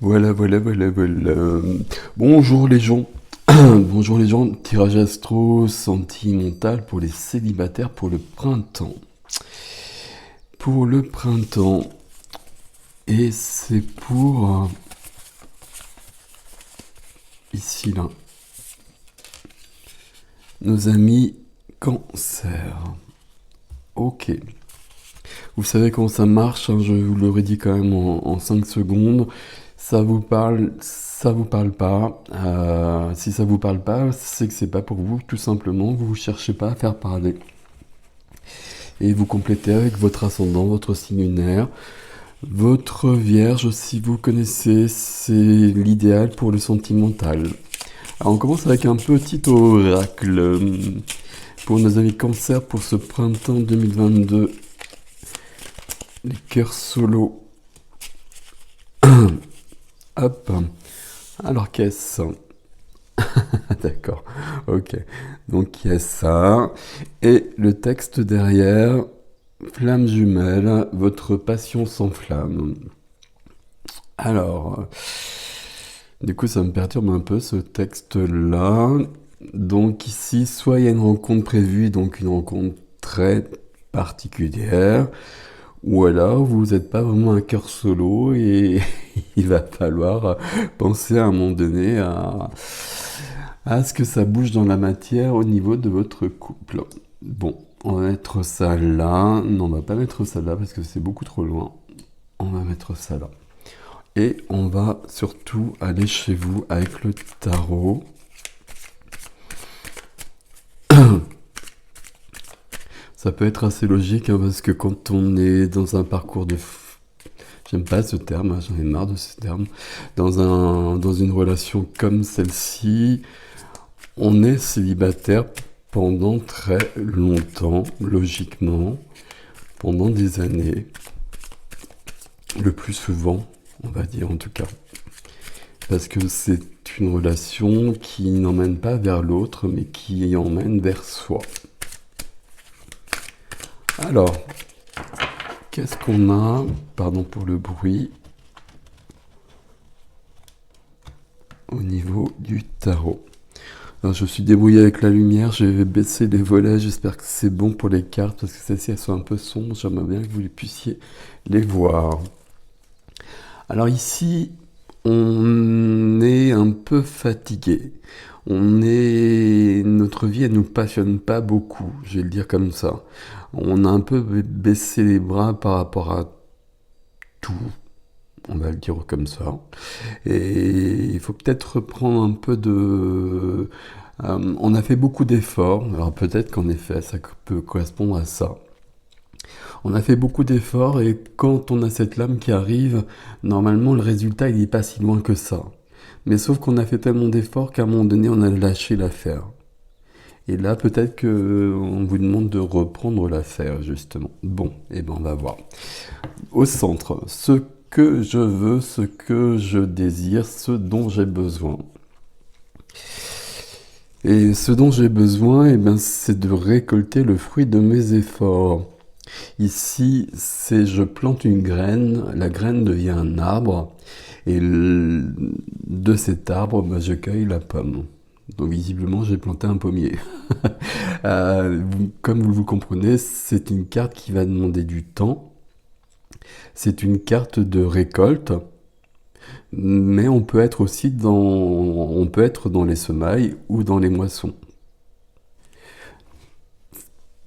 Voilà, voilà, voilà, voilà. Bonjour les gens. Bonjour les gens. Tirage astro sentimental pour les célibataires pour le printemps. Pour le printemps. Et c'est pour ici là. Nos amis cancer. Ok. Vous savez comment ça marche, hein, je vous l'aurais dit quand même en 5 secondes. Ça vous parle pas. Si ça vous parle pas, c'est que c'est pas pour vous, tout simplement. Vous cherchez pas à faire parler. Et vous complétez avec votre ascendant, votre signe lunaire. Votre vierge, si vous connaissez, c'est l'idéal pour le sentimental. Alors on commence avec un petit oracle pour nos amis cancer pour ce printemps 2022. Les cœurs solo. Hop. Alors qu'est-ce? D'accord. Ok. Donc il y a ça. Et le texte derrière. Flamme jumelle, votre passion s'enflamme. Alors, du coup, ça me perturbe un peu ce texte-là. Donc ici, soit il y a une rencontre prévue, donc une rencontre très particulière, ou alors vous n'êtes pas vraiment un cœur solo et il va falloir penser à un moment donné à ce que ça bouge dans la matière au niveau de votre couple. Bon, on va mettre ça là. Non, on va pas mettre ça là parce que c'est beaucoup trop loin. On va mettre ça là. Et on va surtout aller chez vous avec le tarot. Ça peut être assez logique hein, parce que quand on est dans un parcours de... J'aime pas ce terme, hein, j'en ai marre de ce terme. Dans une relation comme celle-ci, on est célibataire pendant très longtemps, logiquement, pendant des années. Le plus souvent, on va dire en tout cas. Parce que c'est une relation qui n'emmène pas vers l'autre, mais qui emmène vers soi. Alors, qu'est-ce qu'on a? Pardon pour le bruit. Au niveau du tarot. Alors, je suis débrouillé avec la lumière, je vais baisser les volets, j'espère que c'est bon pour les cartes, parce que celles-ci elles sont un peu sombres, j'aimerais bien que vous puissiez les voir. Alors ici, on est un peu fatigué. Notre vie, elle nous passionne pas beaucoup, je vais le dire comme ça. On a un peu baissé les bras par rapport à tout, on va le dire comme ça. Et il faut peut-être reprendre un peu de... on a fait beaucoup d'efforts, alors peut-être qu'en effet, ça peut correspondre à ça. On a fait beaucoup d'efforts et quand on a cette lame qui arrive, normalement le résultat il n'est pas si loin que ça. Mais sauf qu'on a fait tellement d'efforts qu'à un moment donné on a lâché l'affaire. Et là peut-être qu'on vous demande de reprendre l'affaire justement. Bon, et ben on va voir. Au centre, ce que je veux, ce que je désire, ce dont j'ai besoin. Et ce dont j'ai besoin, eh ben, c'est de récolter le fruit de mes efforts. Ici, c'est je plante une graine, la graine devient un arbre, et de cet arbre, bah, je cueille la pomme. Donc visiblement, j'ai planté un pommier. Comme vous comprenez, c'est une carte qui va demander du temps. C'est une carte de récolte, mais on peut être aussi on peut être dans les semailles ou dans les moissons.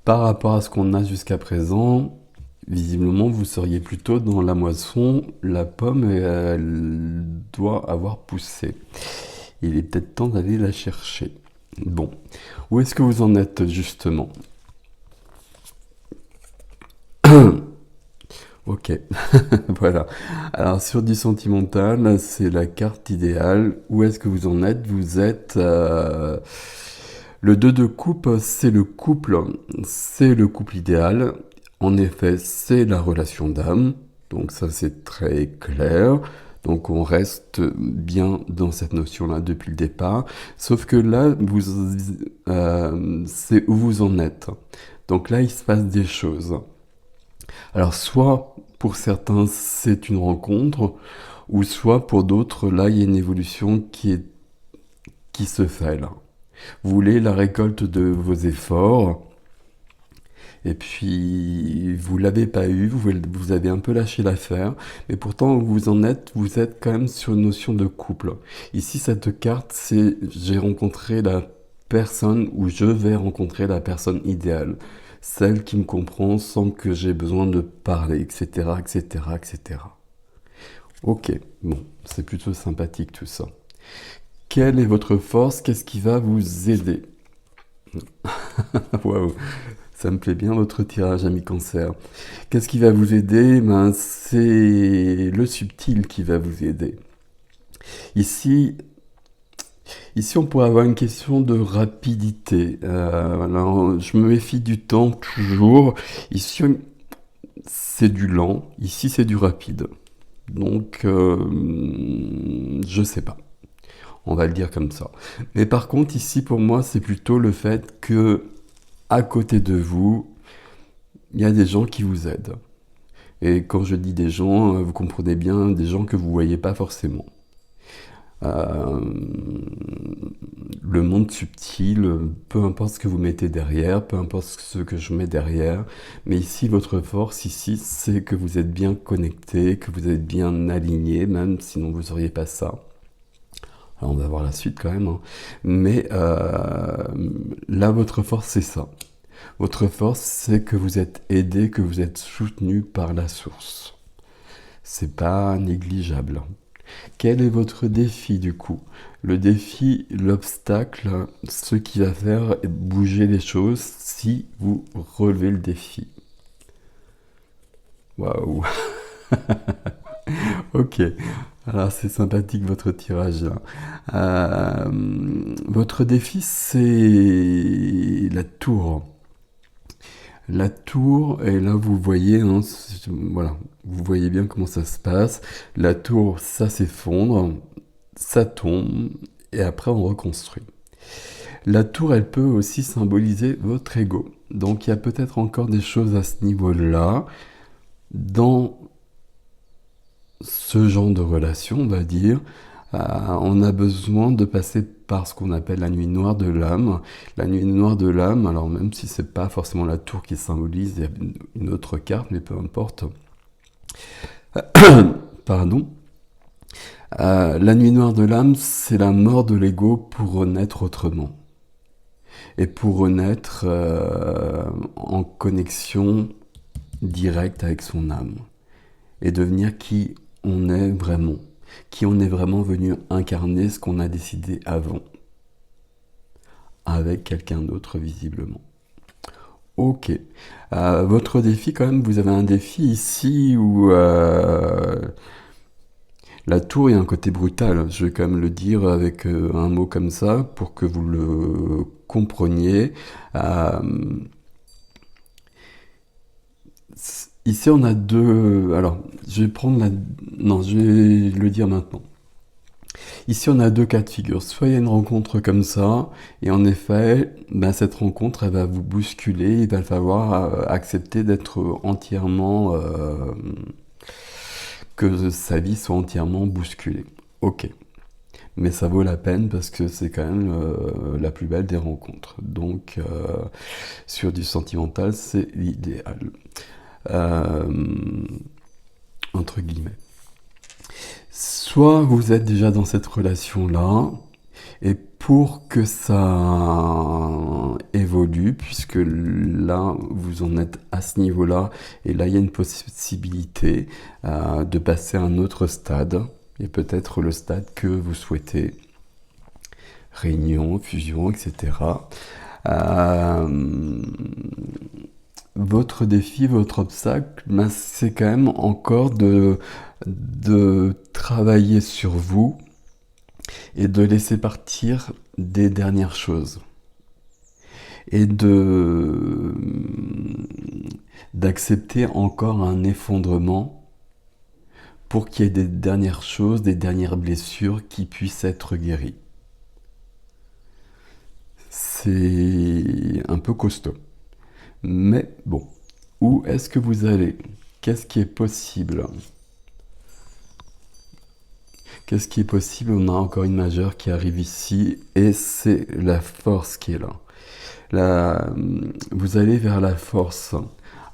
Par rapport à ce qu'on a jusqu'à présent, visiblement, vous seriez plutôt dans la moisson. La pomme, elle doit avoir poussé. Il est peut-être temps d'aller la chercher. Bon, où est-ce que vous en êtes justement? Ok, voilà. Alors sur du sentimental, c'est la carte idéale. Où est-ce que vous en êtes? Vous êtes... Le 2 de coupe, c'est le couple idéal. En effet, c'est la relation d'âme. Donc ça, c'est très clair. Donc on reste bien dans cette notion-là depuis le départ. Sauf que là, c'est où vous en êtes. Donc là, il se passe des choses. Alors soit pour certains, c'est une rencontre, Ou soit pour d'autres, là, il y a une évolution qui se fait là. Vous voulez la récolte de vos efforts, et puis vous l'avez pas eu, vous avez un peu lâché l'affaire, mais pourtant vous êtes quand même sur une notion de couple. Ici, cette carte, c'est j'ai rencontré la personne ou je vais rencontrer la personne idéale, celle qui me comprend sans que j'ai besoin de parler, etc., etc., etc. Ok, bon, c'est plutôt sympathique tout ça. Quelle est votre force? Qu'est-ce qui va vous aider? Waouh, ça me plaît bien votre tirage, ami Cancer. Qu'est-ce qui va vous aider? Ben, c'est le subtil qui va vous aider. Ici, ici, on pourrait avoir une question de rapidité. Alors, je me méfie du temps toujours. Ici, c'est du lent. Ici, c'est du rapide. Donc, je sais pas. On va le dire comme ça. Mais par contre, ici, pour moi, c'est plutôt le fait que, à côté de vous, il y a des gens qui vous aident. Et quand je dis des gens, vous comprenez bien, des gens que vous voyez pas forcément. Euh, le monde subtil, peu importe ce que vous mettez derrière, peu importe ce que je mets derrière, mais ici, votre force, ici, c'est que vous êtes bien connecté, que vous êtes bien aligné, même sinon vous n'auriez pas ça. Alors, on va voir la suite quand même, hein. Mais là, votre force, c'est ça. Votre force, c'est que vous êtes aidé, que vous êtes soutenu par la source. C'est pas négligeable. Quel est votre défi du coup? Le défi, l'obstacle, ce qui va faire bouger les choses si vous relevez le défi. Waouh. Ok. Alors c'est sympathique votre tirage là. Votre défi, c'est la tour. La tour, et là vous voyez, hein, voilà, vous voyez bien comment ça se passe. La tour, ça s'effondre, ça tombe, et après on reconstruit. La tour, elle peut aussi symboliser votre ego. Donc il y a peut-être encore des choses à ce niveau-là. Dans ce genre de relation, on va dire, on a besoin de passer par ce qu'on appelle la nuit noire de l'âme. La nuit noire de l'âme, alors même si c'est pas forcément la tour qui symbolise, il y a une autre carte, mais peu importe. Pardon. La nuit noire de l'âme, c'est la mort de l'ego pour renaître autrement. Et pour renaître en connexion directe avec son âme. Et devenir qui on est vraiment venu incarner ce qu'on a décidé avant, avec quelqu'un d'autre visiblement. Ok. Votre défi quand même, vous avez un défi ici où la tour est un côté brutal. Je vais quand même le dire avec un mot comme ça pour que vous le compreniez. Euh, Ici, on a deux. Alors, je vais prendre la. Non, je vais le dire maintenant. Ici, on a deux cas de figure. Soit il y a une rencontre comme ça, et en effet, ben, cette rencontre, elle va vous bousculer. Il va falloir accepter d'être entièrement. Que sa vie soit entièrement bousculée. Ok. Mais ça vaut la peine parce que c'est quand même la plus belle des rencontres. Donc, sur du sentimental, c'est l'idéal. Euh, entre guillemets. Soit vous êtes déjà dans cette relation-là, et pour que ça évolue, puisque là, vous en êtes à ce niveau-là, et là, il y a une possibilité de passer à un autre stade, et peut-être le stade que vous souhaitez, réunion, fusion, etc. Votre défi, votre obstacle, ben, c'est quand même encore de travailler sur vous et de laisser partir des dernières choses. Et d'accepter encore un effondrement pour qu'il y ait des dernières choses, des dernières blessures qui puissent être guéries. C'est un peu costaud. Mais bon, où est-ce que vous allez? Qu'est-ce qui est possible? Qu'est-ce qui est possible? On a encore une majeure qui arrive ici et c'est la force qui est là. Vous allez vers la force.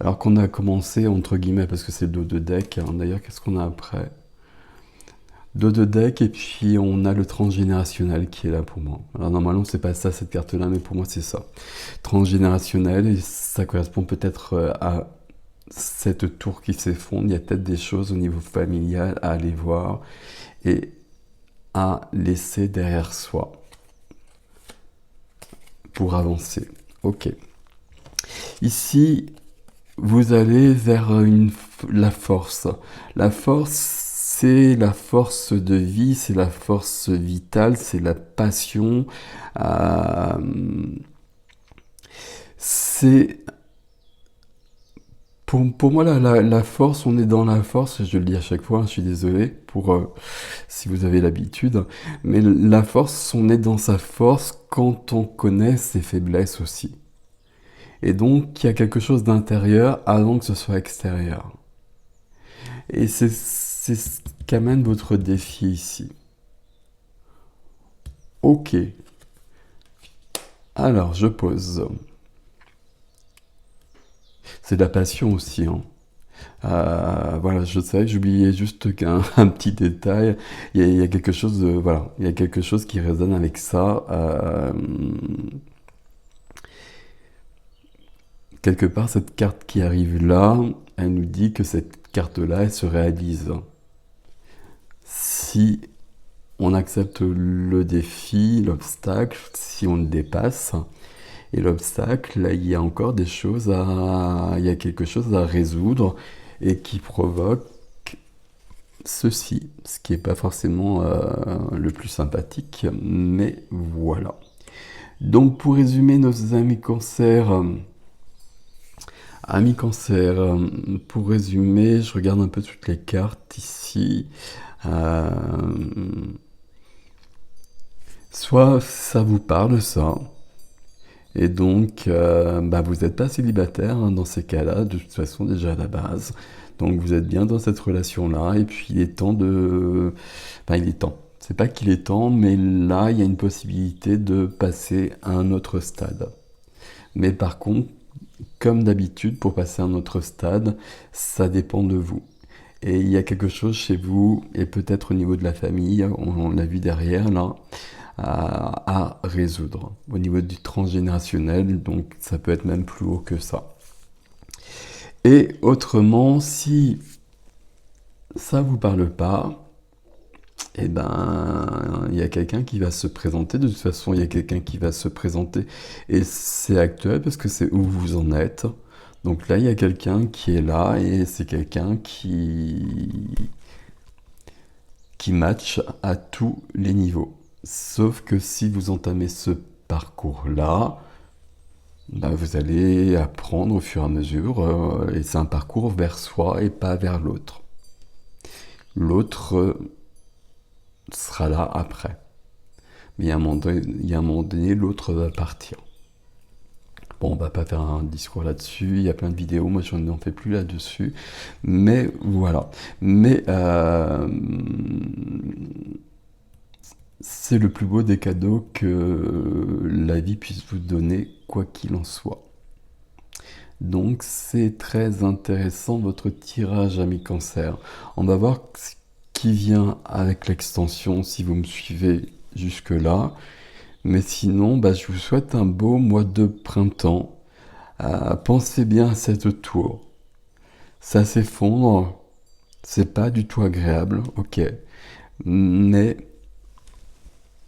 Alors qu'on a commencé, entre guillemets, parce que c'est le dos de deck. Hein. D'ailleurs, qu'est-ce qu'on a après? Dos de deck, et puis on a le transgénérationnel qui est là pour moi. Alors normalement, c'est pas ça, cette carte-là, mais pour moi, c'est ça. Transgénérationnel, et ça correspond peut-être à cette tour qui s'effondre. Il y a peut-être des choses au niveau familial à aller voir et à laisser derrière soi pour avancer. Ok. Ici, vous allez vers la force. La force, c'est la force de vie, c'est la force vitale, c'est la passion. C'est pour moi la force, on est dans la force, je le dis à chaque fois, je suis désolé pour si vous avez l'habitude, mais la force, on est dans sa force quand on connaît ses faiblesses aussi. Et donc, il y a quelque chose d'intérieur avant que ce soit extérieur. Et c'est ce qu'amène votre défi ici. Ok. Alors, je pose. C'est de la passion aussi. Hein. Voilà, je sais, j'oubliais juste un petit détail. Il y a quelque chose de, voilà, il y a quelque chose qui résonne avec ça. Quelque part, cette carte qui arrive là, elle nous dit que cette carte-là, elle se réalise. Si on accepte le défi, l'obstacle, si on le dépasse, et l'obstacle, là, il y a encore des choses il y a quelque chose à résoudre et qui provoque ceci, ce qui n'est pas forcément le plus sympathique, mais voilà. Donc pour résumer nos amis cancer, pour résumer, je regarde un peu toutes les cartes ici. Soit ça vous parle ça, et donc vous n'êtes pas célibataire hein, dans ces cas-là, de toute façon déjà à la base. Donc vous êtes bien dans cette relation-là, et puis il est temps de... Enfin il est temps, c'est pas qu'il est temps, mais là il y a une possibilité de passer à un autre stade. Mais par contre, comme d'habitude, pour passer à un autre stade, ça dépend de vous. Et il y a quelque chose chez vous, et peut-être au niveau de la famille, on l'a vu derrière là, à résoudre. Au niveau du transgénérationnel, donc ça peut être même plus haut que ça. Et autrement, si ça vous parle pas, eh ben, il y a quelqu'un qui va se présenter. De toute façon, il y a quelqu'un qui va se présenter. Et c'est actuel parce que c'est où vous en êtes. Donc là, il y a quelqu'un qui est là et c'est quelqu'un qui match à tous les niveaux. Sauf que si vous entamez ce parcours-là, vous allez apprendre au fur et à mesure. Et c'est un parcours vers soi et pas vers l'autre. L'autre sera là après. Mais il y a un moment donné, l'autre va partir. Bon, on va pas faire un discours là-dessus, il y a plein de vidéos, moi je n'en fais plus là-dessus. Mais voilà. Mais c'est le plus beau des cadeaux que la vie puisse vous donner, quoi qu'il en soit. Donc c'est très intéressant votre tirage, ami cancer. On va voir ce qui vient avec l'extension si vous me suivez jusque-là. Mais sinon, je vous souhaite un beau mois de printemps. Pensez bien à cette tour. Ça s'effondre, c'est pas du tout agréable, ok. Mais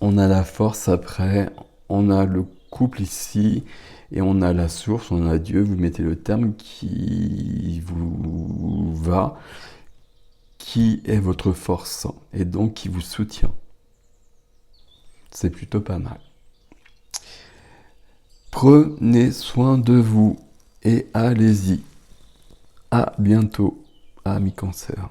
on a la force après, on a le couple ici, et on a la source, on a Dieu, vous mettez le terme qui vous va, qui est votre force, et donc qui vous soutient. C'est plutôt pas mal. Prenez soin de vous et allez-y. À bientôt, amis cancer.